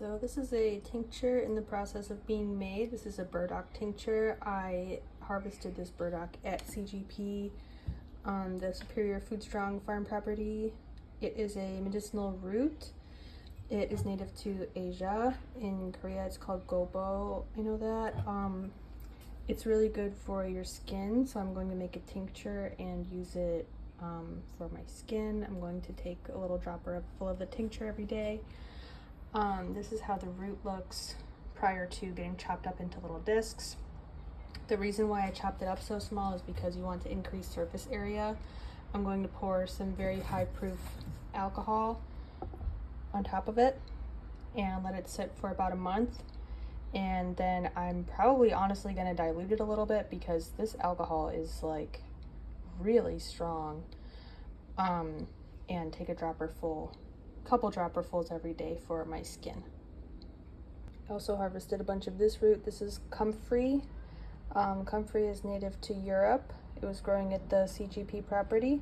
So this is a tincture in the process of being made. This is a burdock tincture. I harvested this burdock at CGP on the Superior Food Strong farm property. It is a medicinal root. It is native to Asia. In Korea it's called gobo. I know that. It's really good for your skin, so I'm going to make a tincture and use it for my skin. I'm going to take a little dropper full of the tincture every day. This is how the root looks prior to getting chopped up into little discs. The reason why I chopped it up so small is because you want to increase surface area. I'm going to pour some very high proof alcohol on top of it and let it sit for about a month. And then I'm probably honestly going to dilute it a little bit because this alcohol is like really strong. And take a couple dropperfuls every day for my skin. I also harvested a bunch of this root. This is comfrey. Comfrey is native to Europe. It was growing at the CGP property,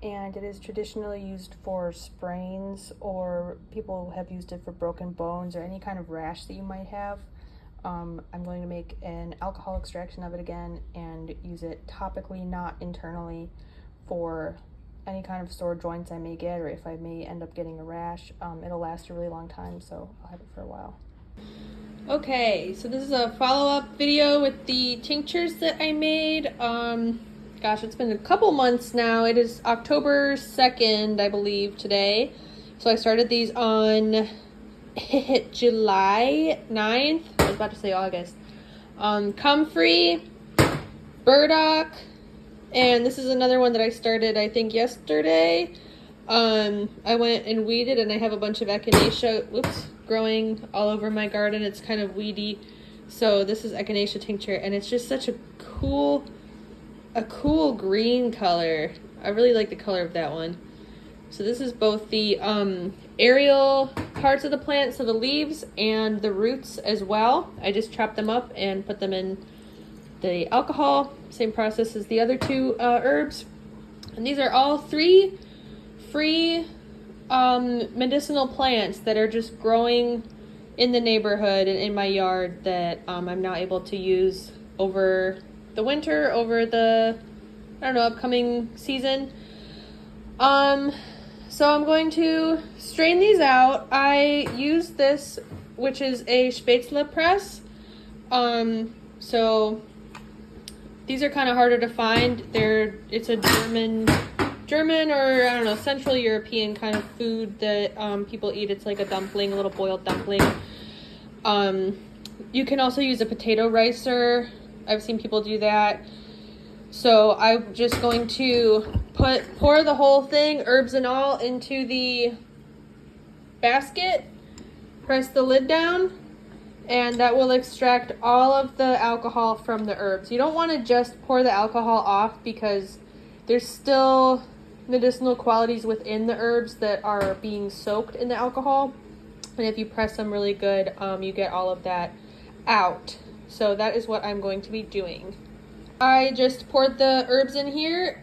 and it is traditionally used for sprains, or people have used it for broken bones or any kind of rash that you might have. I'm going to make an alcohol extraction of it again and use it topically, not internally, for any kind of sore joints I may get, or if I may end up getting a rash. It'll last a really long time, so I'll have it for a while. Okay, so this is a follow-up video with the tinctures that I made. Gosh, it's been a couple months now. It is October 2nd, I believe, today. So I started these on July 9th. I was about to say August. Comfrey, burdock, and this is another one that I started, I think, yesterday. I went and weeded, and I have a bunch of echinacea, growing all over my garden. It's kind of weedy. So this is echinacea tincture, and it's just such a cool green color. I really like the color of that one. So this is both the aerial parts of the plant, so the leaves and the roots as well. I just chopped them up and put them in the alcohol. Same process as the other two herbs. And these are all 3 free medicinal plants that are just growing in the neighborhood and in my yard that I'm now able to use over the winter, over the, upcoming season. So I'm going to strain these out. I use this, which is a Spätzle press. So these are kind of harder to find. It's a German or Central European kind of food that people eat. It's like a dumpling, a little boiled dumpling. You can also use a potato ricer. I've seen people do that. So I'm just going to pour the whole thing, herbs and all, into the basket, press the lid down, and that will extract all of the alcohol from the herbs. You don't want to just pour the alcohol off because there's still medicinal qualities within the herbs that are being soaked in the alcohol. And if you press them really good, you get all of that out. So that is what I'm going to be doing. I just poured the herbs in here.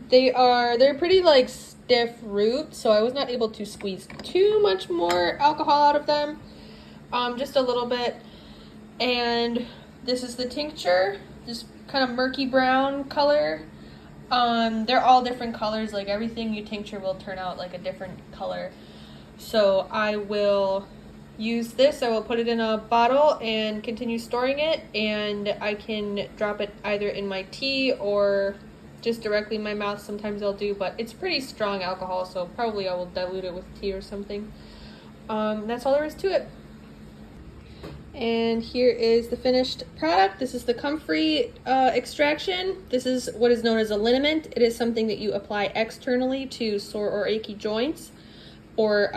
They're pretty like stiff root, so I was not able to squeeze too much more alcohol out of them. Just a little bit. And this is the tincture, this kind of murky brown color. They're all different colors, like everything you tincture will turn out like a different color. So I will use this. I will put it in a bottle and continue storing it, and I can drop it either in my tea or just directly in my mouth. Sometimes I'll do, but it's pretty strong alcohol, so probably I will dilute it with tea or something. That's all there is to it. And here is the finished product. This is the comfrey extraction. This is what is known as a liniment. It is something that you apply externally to sore or achy joints, or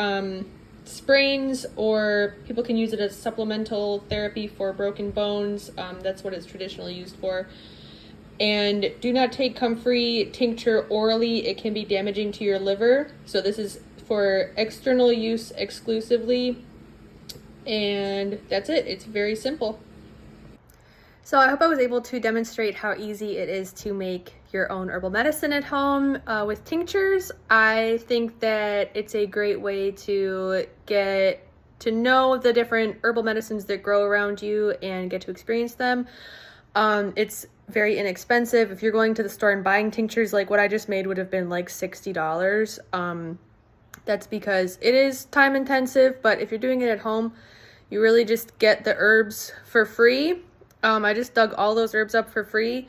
sprains, or people can use it as supplemental therapy for broken bones. That's what it's traditionally used for. And do not take comfrey tincture orally. It can be damaging to your liver. So this is for external use exclusively. And that's it. It's very simple. So I hope I was able to demonstrate how easy it is to make your own herbal medicine at home with tinctures. I think that it's a great way to get to know the different herbal medicines that grow around you and get to experience them. It's very inexpensive. If you're going to the store and buying tinctures, like what I just made would have been like $60. That's because it is time intensive, but if you're doing it at home, you really just get the herbs for free. I just dug all those herbs up for free,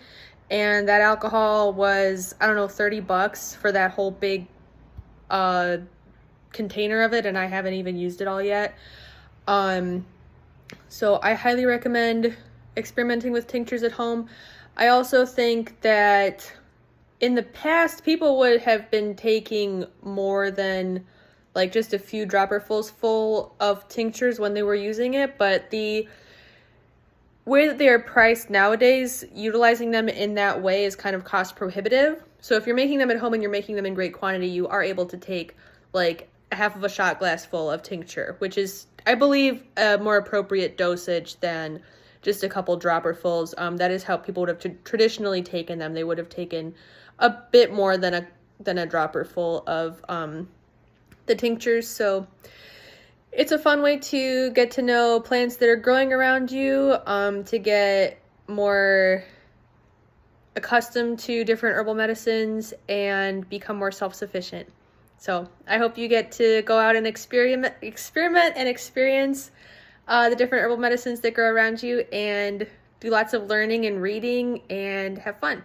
and that alcohol was, I don't know, $30 for that whole big container of it, and I haven't even used it all yet. So I highly recommend experimenting with tinctures at home. I also think that in the past, people would have been taking more than like just a few dropperfuls full of tinctures when they were using it, but the way that they are priced nowadays, utilizing them in that way is kind of cost prohibitive. So if you're making them at home and you're making them in great quantity, you are able to take like a half of a shot glass full of tincture, which is, I believe, a more appropriate dosage than just a couple dropperfuls. That is how people would have traditionally taken them. They would have taken a bit more than a dropper full of the tinctures. So it's a fun way to get to know plants that are growing around you, to get more accustomed to different herbal medicines and become more self-sufficient. So I hope you get to go out and experiment and experience the different herbal medicines that grow around you, and do lots of learning and reading and have fun.